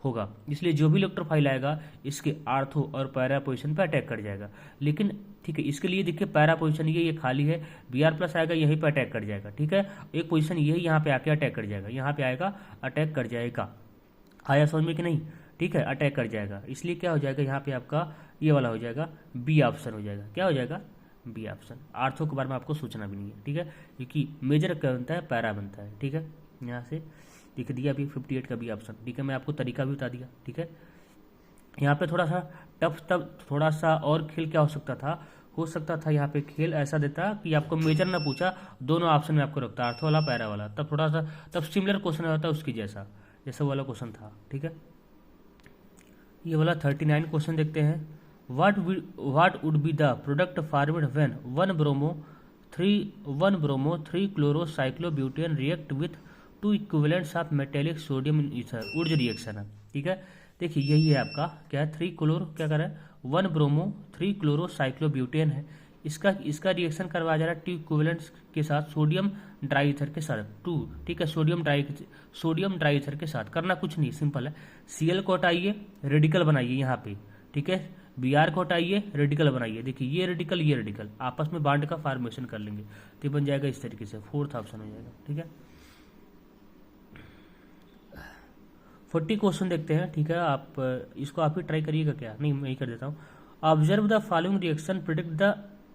होगा। इसलिए जो भी इलेक्ट्रोफाइल आएगा इसके आर्थो और पैरा पोजिशन पर अटैक कर जाएगा। लेकिन ठीक है, इसके लिए देखिए पैरा पोजीशन ये खाली है, Br प्लस आएगा यहीं पे अटैक कर जाएगा, ठीक है। एक पोजीशन यही यहाँ पे आके अटैक कर जाएगा, यहाँ पे आएगा अटैक कर जाएगा। आया समझ में कि नहीं, ठीक है, अटैक कर जाएगा। इसलिए क्या हो जाएगा, यहाँ पे आपका ये वाला हो जाएगा, बी ऑप्शन हो जाएगा। क्या हो जाएगा, बी ऑप्शन। आर्थो के बारे में आपको सोचना भी नहीं है, ठीक है, क्योंकि मेजर क्या बनता है, पैरा बनता है, ठीक है। यहाँ से लिख दिया अभी 58 का बी ऑप्शन, ठीक है। मैं आपको तरीका भी बता दिया, ठीक है। यहाँ पे थोड़ा सा टफ, तब थोड़ा सा और खेल क्या हो सकता था यहाँ पे खेल ऐसा देता कि आपको मेजर ना पूछा, दोनों ऑप्शन में आपको रखता, आर्थो वाला पैरा वाला, तब थोड़ा सा तब सिमिलर क्वेश्चन होता उसकी जैसा वाला क्वेश्चन था, ठीक है। ये वाला 39 क्वेश्चन देखते हैं। What would be the product formed when 1 bromo 3 chlorocyclobutane react with 2 equivalents of metallic sodium in ether. Wurtz reaction है, ठीक है। देखिए यही है आपका क्या है, 3 क्लोरो क्या कर रहा है, 1 ब्रोमो 3 क्लोरोसाइक्लोब्यूटेन है। इसका रिएक्शन करवाया जा रहा है 2 इक्विवेलेंट्स के साथ सोडियम ड्राईथर के साथ, 2, ठीक है, सोडियम ड्राईथर के साथ। करना कुछ नहीं, सिंपल है। Cl को हटाइए, रेडिकल बनाइए यहाँ पे, ठीक है। Br को हटाइए, रेडिकल बनाइए। देखिए ये रेडिकल आपस में बांड का फॉर्मेशन कर लेंगे, तो बन जाएगा इस तरीके से, 4th ऑप्शन हो जाएगा, ठीक है। 40 क्वेश्चन देखते हैं, ठीक है। आप इसको आप ही ट्राई करिएगा, क्या नहीं मैं ही कर देता हूँ। Observe the following reaction, predict the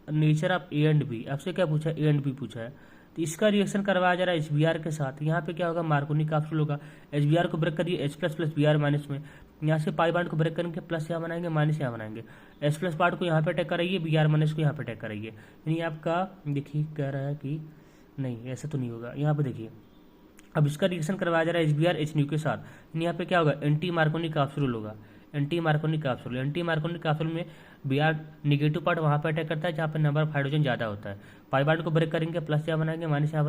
nature of A and B। आपसे क्या पूछा है, A एंड B पूछा है, तो इसका रिएक्शन करवाया जा रहा है HBr के साथ। यहाँ पे क्या होगा, मार्कोनी कैप्सूल होगा। HBr को ब्रेक करिए, H प्लस Br माइनस में, यहाँ से पाई बाइंड को ब्रेक करेंगे, प्लस यहाँ बनाएंगे, माइनस यहाँ बनाएंगे। H प्लस पार्ट को यहाँ पे अटैक कराइए, Br माइनस को यहाँ पे अटैक कराइए। यानी आपका देखिए कह रहा है कि नहीं ऐसा तो नहीं होगा। यहाँ पे देखिए अब इसका रिएक्शन करवाया जा रहा है HBr HNU के साथ, यहाँ पे क्या होगा, एंटी मार्कोनी कैप्सूल होगा। एंटी मार्कोनी कैप्सूल में Br निगेटिव पार्ट वहाँ पे अटैक करता है जहाँ पे नंबर ऑफ हाइड्रोजन ज़्यादा होता है। पाई बाइंड को ब्रेक करेंगे, प्लस यहाँ बनाएंगे, माइनस यहाँ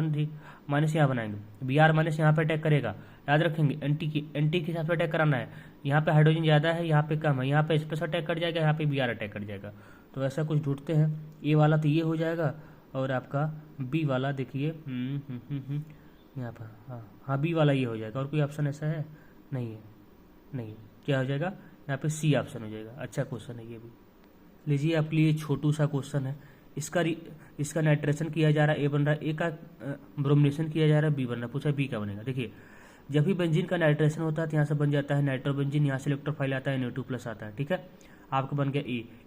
बनाएंगे। Br माइनस यहाँ पे अटैक करेगा, याद रखेंगे एंटी के हिसाब से अटैक कराना है। यहाँ पे हाइड्रोजन ज़्यादा है, यहाँ पे कम है, यहाँ पे H प्लस अटैक कर जाएगा, यहाँ पे Br अटैक कर जाएगा। तो ऐसा कुछ ढूंढते हैं। ए वाला तो ये हो जाएगा, और आपका बी वाला देखिए यहाँ पर, हाँ बी वाला ये हो जाएगा। और कोई ऑप्शन ऐसा है नहीं, क्या हो जाएगा, यहाँ पे सी ऑप्शन हो जाएगा। अच्छा क्वेश्चन है ये भी, लीजिए आपके लिए छोटू सा क्वेश्चन है। इसका नाइट्रेशन किया जा रहा है, ए बन रहा है, ए का ब्रोमिनेशन किया जा रहा है, बी बन रहा है। पूछा बी का बनेगा। देखिए जब भी बेंजीन का नाइट्रेशन होता है तो यहाँ से बन जाता है नाइट्रोबेंजीन, यहाँ से इलेक्ट्रोफाइल आता है Na2+ आता है, ठीक है। आपको बन गया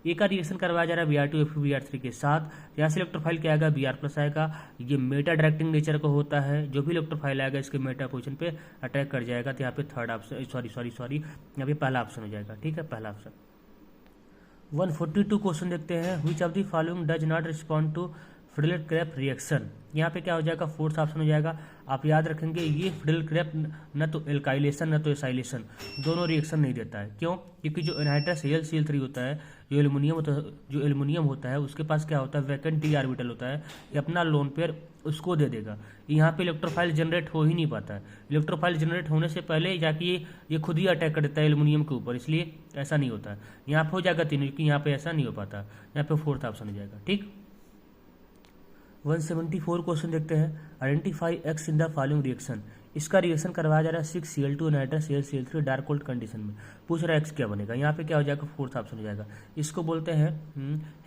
ए का रिएक्शन करवाया जा रहा है Br2 FeBr3 के साथ। यहाँ से इलेक्ट्रोफाइल क्या आएगा, Br+ आएगा। ये मेटा डायरेक्टिंग नेचर का होता है, जो भी इलेक्ट्रोफाइल आएगा इसके मेटा पोजीशन पे अटैक कर जाएगा। तो यहाँ पे थर्ड ऑप्शन, सॉरी यहाँ पे पहला ऑप्शन हो जाएगा, ठीक है, पहला ऑप्शन। 142 क्वेश्चन देखते हैं। Which of the following does not respond to Friedel Crafts reaction. यहाँ पे क्या हो जाएगा, 4th ऑप्शन हो जाएगा। आप याद रखेंगे ये फ्रिडल-क्रेफ्ट न तो एल्काइलेशन न तो एसाइलेशन, दोनों रिएक्शन नहीं देता है। क्यों, क्योंकि जो एनहाइड्रस Cl3 होता है, जो एल्युमिनियम होता है उसके पास क्या होता है, वैकेंट d ऑर्बिटल होता है, ये अपना लोन पेयर उसको दे देगा। यहाँ पे इलेक्ट्रोफाइल जनरेट हो ही नहीं पाता है। इलेक्ट्रोफाइल जनरेट होने से पहले जाके ये खुद ही अटैक कर देता है एल्युमिनियम के ऊपर, इसलिए ऐसा नहीं होता है। यहाँ पे हो जाएगा 3, क्योंकि यहाँ पे ऐसा नहीं हो पाता। यहाँ पे 4th ऑप्शन हो जाएगा, ठीक। 174 क्वेश्चन देखते हैं। Identify X in the following reaction. इसका रिएक्शन करवाया जा रहा है 6Cl2 nitrous Cl3 dark cold condition में। पूछ रहा है एक्स क्या बनेगा, यहाँ पे क्या हो जाएगा, फोर्थ ऑप्शन हो जाएगा। इसको बोलते हैं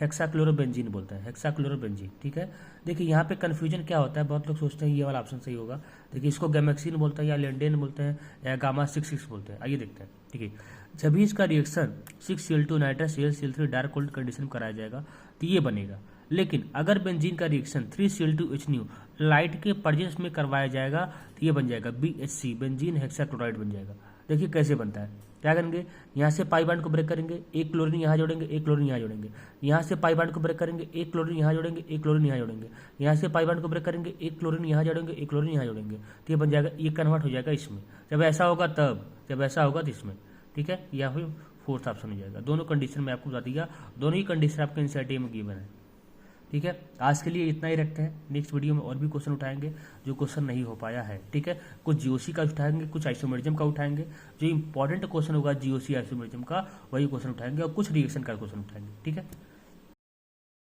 हेक्साक्लोरोबेंजीन बोलते हैं, हेक्साक्लोरोबेंजीन। ठीक है, देखिए यहाँ पे कन्फ्यूजन क्या होता है, बहुत लोग सोचते हैं ये वाला ऑप्शन सही होगा। देखिए इसको गैमेक्सिन बोलते हैं या लेंडेन बोलते हैं या गामा 6 बोलते हैं। आइए देखते हैं। ठीक है, जब भी इसका reaction 6Cl2 nitrous Cl3 dark cold condition में कराया जाएगा तो ये बनेगा। लेकिन अगर बेंजीन का रिएक्शन 3Cl2H लाइट के प्रेजेंस में करवाया जाएगा तो ये बन जाएगा BHC, बेंजीन हेक्साक्लोराइड बन जाएगा। देखिए कैसे बनता है, क्या करेंगे, यहाँ से पाई बॉन्ड को ब्रेक करेंगे, एक क्लोरीन यहाँ जोड़ेंगे, एक क्लोरीन यहाँ जोड़ेंगे, यहाँ से पाई बॉन्ड को ब्रेक करेंगे, एक क्लोरीन यहाँ जोड़ेंगे, एक क्लोरीन यहाँ जोड़ेंगे, यहाँ से पाई बॉन्ड को ब्रेक करेंगे, एक क्लोरीन यहाँ जोड़ेंगे, एक क्लोरीन यहाँ जोड़ेंगे, तो ये बन जाएगा, ये कन्वर्ट हो जाएगा इसमें। जब ऐसा होगा तब, जब ऐसा होगा तो इसमें। ठीक है, या फिर फोर्थ ऑप्शन हो जाएगा। दोनों कंडीशन में आपको बता दिया, दोनों ही कंडीशन आपके एनसीईआरटी में गिवन है। ठीक है, आज के लिए इतना ही रखते हैं। नेक्स्ट वीडियो में और भी क्वेश्चन उठाएंगे जो क्वेश्चन नहीं हो पाया है। ठीक है, कुछ जीओसी का उठाएंगे, कुछ आइसोमेरिज्म का उठाएंगे। जो इंपॉर्टेंट क्वेश्चन होगा जीओसी आइसोमेरिज्म का वही क्वेश्चन उठाएंगे और कुछ रिएक्शन का क्वेश्चन उठाएंगे। ठीक है।